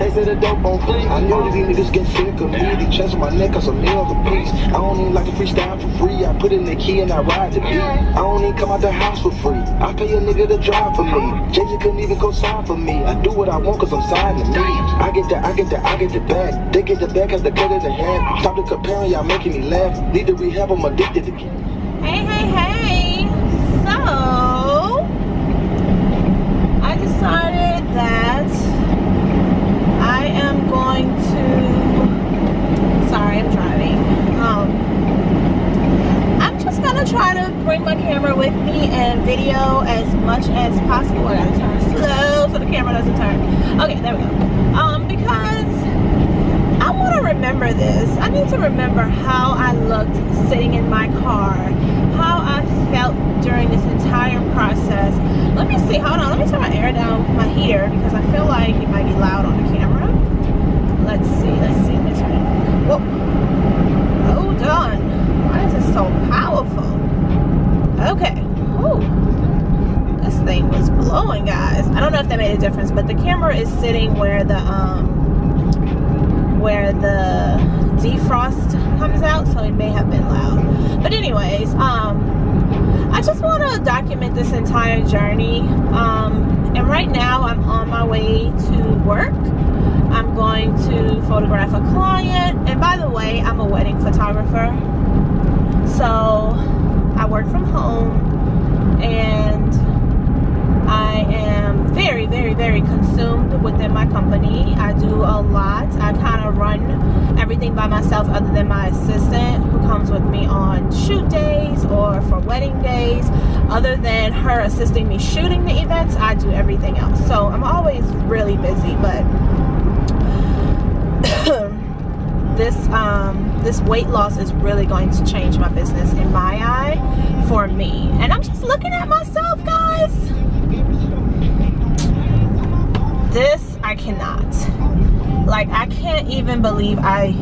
They say the dope on fleek. I know that these niggas get sick of me. They chest on my neck cause I'm nails a piece. I don't even like to freestyle for free. I put in the key and I ride the beat. I don't even come out the house for free. I pay a nigga to drive for me. Jay-Z couldn't even go sign for me. I do what I want cause I'm signed to me. I get the bag. They get the bag cause the cut is in hand. Stop the comparing, y'all making me laugh. Need to rehab, I'm addicted again. Hey. So, I decided that I am going to, sorry, I'm driving. I'm just gonna try to bring my camera with me and video as much as possible. I gotta turn slow so the camera doesn't turn. Okay, there we go. Because I want to remember this. I need to remember how I looked sitting in my car, how I felt during this entire process. Let me see, hold on, let me turn my air down, my heater, because I feel like it might be loud on the camera. Let's see, let me turn it. Whoa, hold on. Why is it so powerful? Okay, ooh, this thing was blowing, guys. I don't know if that made a difference, but the camera is sitting where the defrost comes out, so it may have been loud. But anyways, I just want to document this entire journey. And right now I'm on my way to work. I'm going to photograph a client, and by the way, I'm a wedding photographer, so I work from home, and I am very, very, very consumed within my company. I do a lot. I kind of run everything by myself other than my assistant who comes with me on shoot days or for wedding days. Other than her assisting me shooting the events, I do everything else. So I'm always really busy, but this weight loss is really going to change my business in my eye for me. And I'm just looking at myself, guys. This I cannot, like, I can't even believe I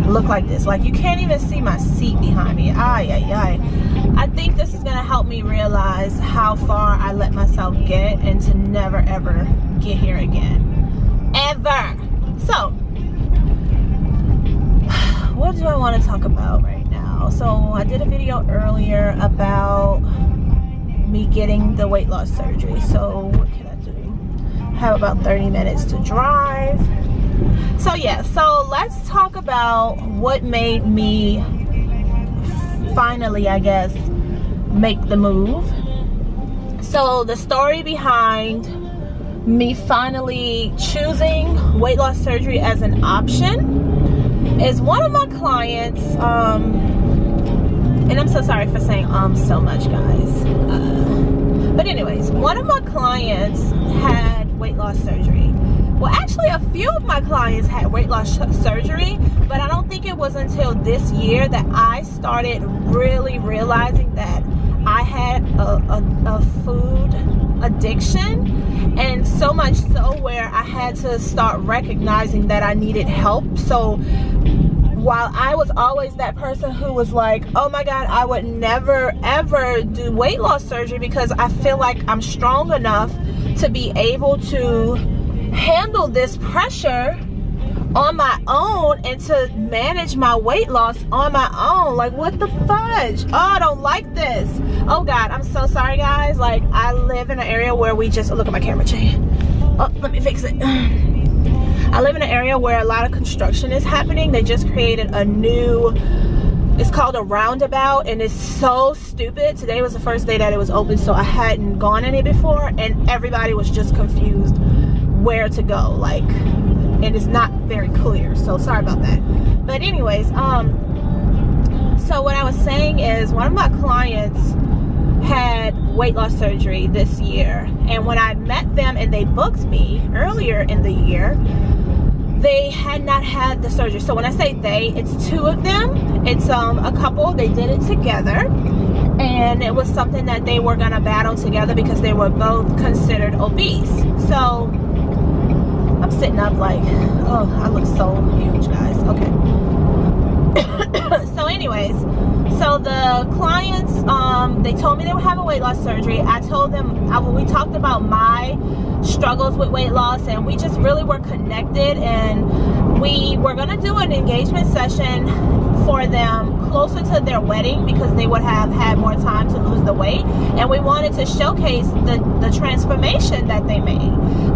look like this. Like, you can't even see my seat behind me. I think this is gonna help me realize how far I let myself get and to never ever get here again, ever. So what do I want to talk about right now? So I did a video earlier about me getting the weight loss surgery. So what can I do? I have about 30 minutes to drive. So yeah, so let's talk about what made me finally, I guess, make the move. So the story behind me finally choosing weight loss surgery as an option is one of my clients, and I'm so sorry for saying so much, guys, but anyways, one of my clients had weight loss surgery. Well, actually a few of my clients had weight loss surgery, but I don't think it was until this year that I started really realizing that I had a food addiction, and so much so where I had to start recognizing that I needed help. So while I was always that person who was like, oh my God, I would never ever do weight loss surgery because I feel like I'm strong enough to be able to handle this pressure on my own and to manage my weight loss on my own. Like, what the fudge? Oh, I don't like this. Oh God, I'm so sorry, guys. Like, I live in an area where we just, look at my camera chain. Oh, let me fix it. I live in an area where a lot of construction is happening. They just created a new, it's called a roundabout, and it's so stupid. Today was the first day that it was open, so I hadn't gone in it before, and everybody was just confused where to go. Like, it is not very clear, so sorry about that. But anyways, so what I was saying is one of my clients had weight loss surgery this year, and when I met them and they booked me earlier in the year, they had not had the surgery. So when I say they, it's two of them. It's a couple. They did it together, and it was something that they were gonna battle together because they were both considered obese. So I'm sitting up like, oh, I look so huge, guys. Okay. So anyways, So the clients, they told me they would have a weight loss surgery. I told them, we talked about my struggles with weight loss, and we just really were connected, and we were going to do an engagement session for them closer to their wedding because they would have had more time to lose the weight, and we wanted to showcase the transformation that they made.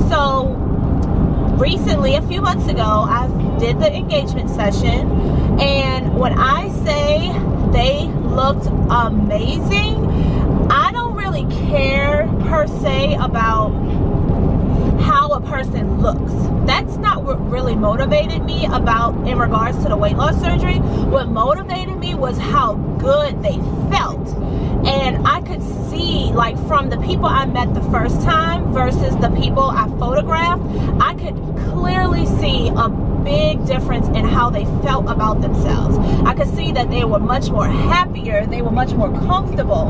So recently, a few months ago, I did the engagement session, and when I say they looked amazing, I don't really care per se about how a person looks. That's not what really motivated me in regards to the weight loss surgery. What motivated me was how good they felt. And I could see, like, from the people I met the first time versus the people I photographed, I could clearly see a big difference in how they felt about themselves. I could see that they were much more happier, they were much more comfortable,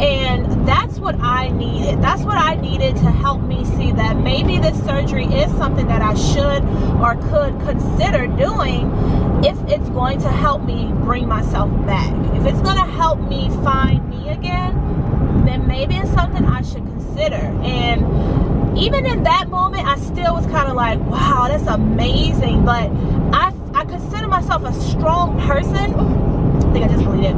and that's what I needed. That's what I needed to help me see that maybe this surgery is something that I should or could consider doing if it's going to help me bring myself back. If it's going to help me find me again, then maybe it's something I should consider. And even in that moment, I still was kind of like, wow, that's amazing. But I consider myself a strong person. I think I just deleted.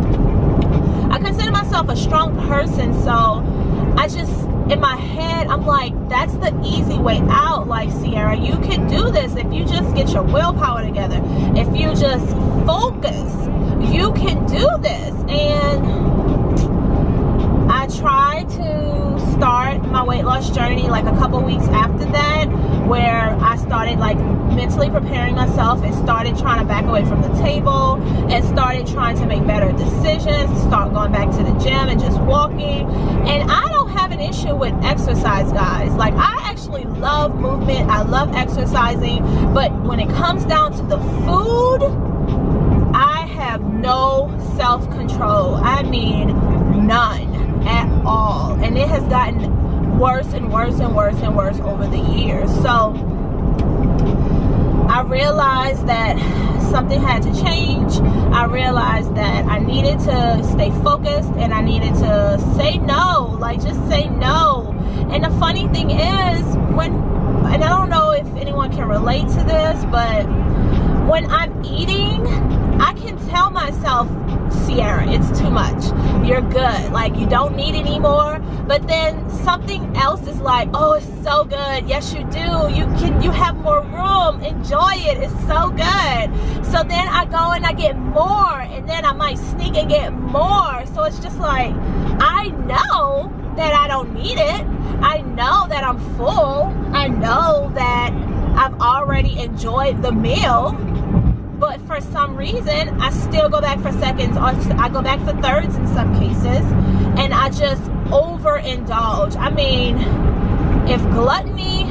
I consider myself a strong person, so I just, in my head, I'm like, that's the easy way out. Like, Sierra, you can do this if you just get your willpower together. If you just focus, you can do this. And I tried to start my weight loss journey like a couple weeks after that, where I started like mentally preparing myself and started trying to back away from the table and started trying to make better decisions, start going back to the gym and just walking. And I don't have an issue with exercise, guys. Like, I actually love movement, I love exercising, but when it comes down to the food, I have no self-control. I mean, none at all. And it has gotten worse and worse and worse and worse over the years. So I realized that something had to change. I realized that I needed to stay focused, and I needed to say no, like just say no. And the funny thing is, and I don't know if anyone can relate to this, but when I'm eating, I can tell myself, Sierra, it's too much. You're good. Like, you don't need any more. But then something else is like, oh, it's so good. Yes, you do. You have more room. Enjoy it. It's so good. So then I go and I get more, and then I might sneak and get more. So it's just like, I know that I don't need it. I know that I'm full. I know that I've already enjoyed the meal. But for some reason, I still go back for seconds, or I go back for thirds in some cases, and I just overindulge. I mean, if gluttony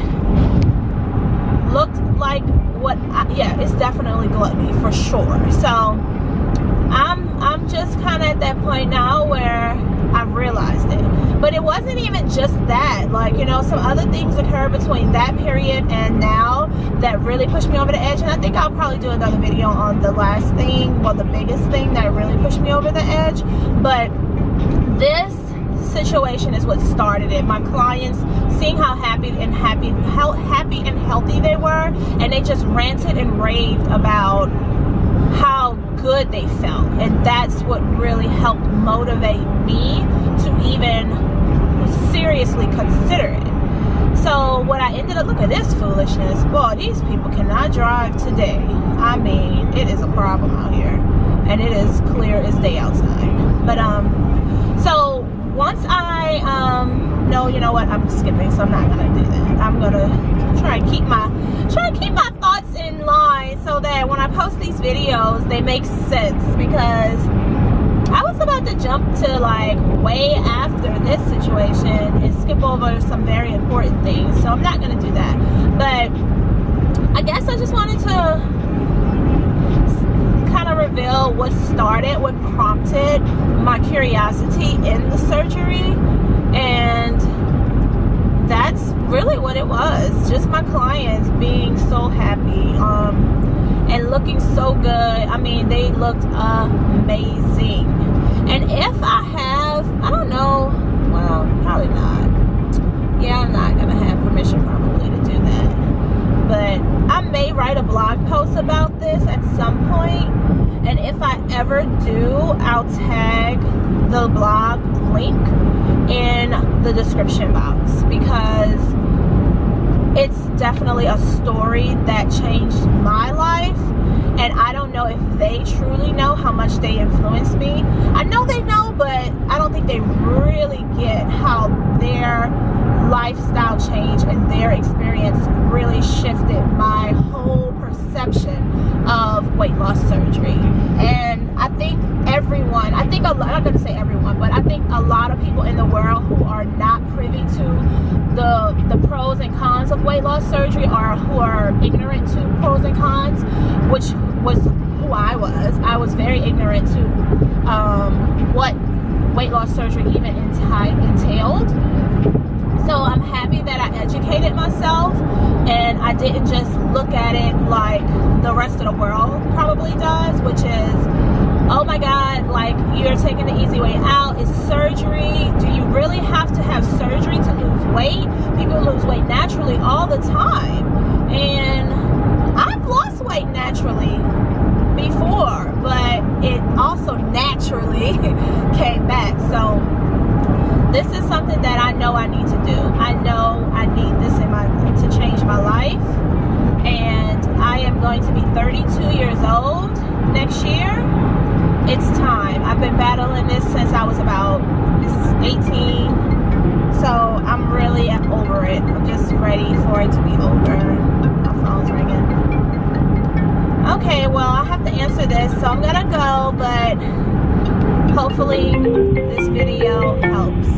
looked like yeah, it's definitely gluttony for sure. So I'm just kind of at that point now where I've realized it. But it wasn't even just that. Like, you know, some other things occurred between that period and now that really pushed me over the edge. And I think I'll probably do another video on the last thing, well, the biggest thing that really pushed me over the edge. But this situation is what started it. My clients, seeing how happy and healthy they were, and they just ranted and raved about how good they felt, and that's what really helped motivate me to even seriously consider it. So what I ended up, look at this foolishness. Boy, these people cannot drive today. I mean, it is a problem out here, and it is clear as day outside. But so once I no, you know what, I'm skipping, so I'm not gonna do that. I'm gonna try and keep my thoughts in line so that when I post these videos, they make sense, because I was about to jump to like way after this situation and skip over some very important things, so I'm not gonna do that. But I guess I just wanted to kind of reveal what prompted my curiosity in the surgery, and that's really what it was. Just my clients being so happy and looking so good. I mean, they looked amazing. And if I have, I don't know, well, probably not. Yeah, I'm not gonna have permission probably to do that. But I may write a blog post about this at some point. And if I ever do, I'll tag the blog link in the description box, because it's definitely a story that changed my life. And I don't know if they truly know how much they influenced me. I know they know, but I don't think they really get how their lifestyle change and their experience really shifted my whole perception of weight loss surgery. And I think everyone, I'm not going to say everyone, but I think a lot of people in the world who are not privy to the pros and cons of weight loss surgery, or who are ignorant to pros and cons, which was who I was. I was very ignorant to what weight loss surgery even entailed. So I'm happy that I educated myself and I didn't just look at it like the rest of the world probably does, which is, oh my God, like, you're taking the easy way out. It's surgery. Do you really have to have surgery to lose weight? People lose weight naturally all the time. And I've lost weight naturally before, but it also naturally came back. So this is something that I know I need to do. I know I need this to change my life. And I am going to be 32 years old next year. It's time. I've been battling this since I was about 18. So I'm really over it. I'm just ready for it to be over. My phone's ringing. Okay, well, I have to answer this, so I'm gonna go, but hopefully this video helps.